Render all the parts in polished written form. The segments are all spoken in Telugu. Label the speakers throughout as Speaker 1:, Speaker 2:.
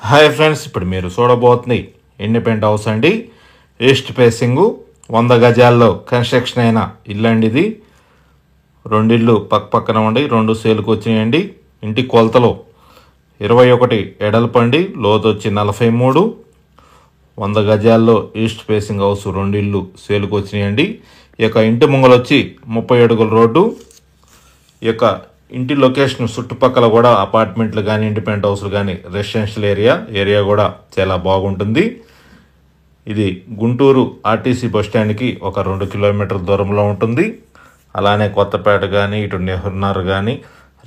Speaker 1: హాయ్ ఫ్రెండ్స్, ఇప్పుడు మీరు చూడబోతుంది ఇండిపెండెంట్ హౌస్ అండి. ఈస్ట్ ఫేసింగ్ 100 గజాల్లో కన్స్ట్రక్షన్ అయిన ఇల్లు అండి. ఇది రెండు ఇళ్ళు పక్కన ఉండి రెండు సేలుకు వచ్చినాయండి. ఇంటి కొలతలు 21 ఎడల్పు అండి, లోతు వచ్చి 43. 100 గజాల్లో ఈస్ట్ ఫేసింగ్ హౌస్ రెండు ఇళ్ళు సేలుకు వచ్చినాయండి. ఈ యొక్క ఇంటి ముంగలు వచ్చి 30 అడుగుల రోడ్డు. ఈ యొక్క ఇంటి లొకేషన్ చుట్టుపక్కల కూడా అపార్ట్మెంట్లు కానీ ఇండిపెండెంట్ హౌస్లు కానీ రెసిడెన్షియల్ ఏరియా కూడా చాలా బాగుంటుంది. ఇది గుంటూరు ఆర్టీసీ బస్టాండ్కి ఒక 2 కిలోమీటర్ల దూరంలో ఉంటుంది. అలానే కొత్తపేట కానీ ఇటు నెహ్రూనగర్ కానీ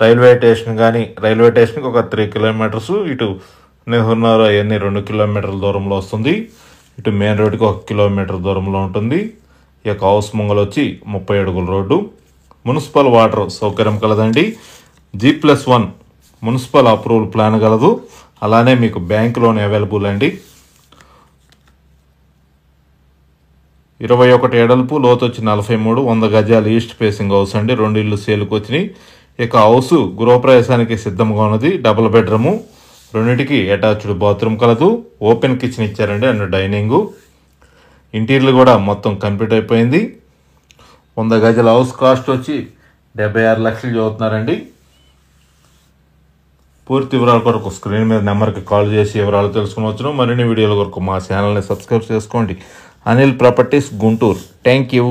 Speaker 1: రైల్వే స్టేషన్కి ఒక 3 కిలోమీటర్స్, ఇటు నెహ్రూనగర్ అవన్నీ 2 కిలోమీటర్ల దూరంలో వస్తుంది. ఇటు మెయిన్ రోడ్కి 1 కిలోమీటర్ దూరంలో ఉంటుంది. ఈ యొక్క హౌస్ ముంగలు వచ్చి 30 అడుగుల రోడ్డు. మున్సిపల్ వాటర్ సౌకర్యం కలదండి. G+1 మున్సిపల్ అప్రూవల్ ప్లాన్ కలదు. అలానే మీకు బ్యాంక్ లోన్ అవైలబుల్ అండి. 21 ఎడల్పు, లోతు వచ్చి 43. 100 గజాలు ఈస్ట్ ఫేసింగ్ హౌస్ అండి. రెండు ఇళ్ళు సేల్కి వచ్చినాయి. ఇక హౌస్ గృహప్రవేశానికి సిద్ధంగా ఉన్నది. డబుల్ బెడ్రూము, రెండింటికి అటాచ్డ్ బాత్రూమ్ కలదు. ఓపెన్ కిచెన్ ఇచ్చారండి అండ్ డైనింగ్. ఇంటీరియర్ కూడా మొత్తం కంప్లీట్ అయిపోయింది. 100 గజాల హౌస్ కాస్ట్ వచ్చి 76 లక్షలు చదువుతున్నారండి. పూర్తి వివరాల కొరకు స్క్రీన్ మీద నెంబర్కి కాల్ చేసి వివరాలు తెలుసుకోవచ్చును. మరిన్ని వీడియోల కొరకు మా ఛానల్ని సబ్స్క్రైబ్ చేసుకోండి. Anil properties, Guntur. Thank you.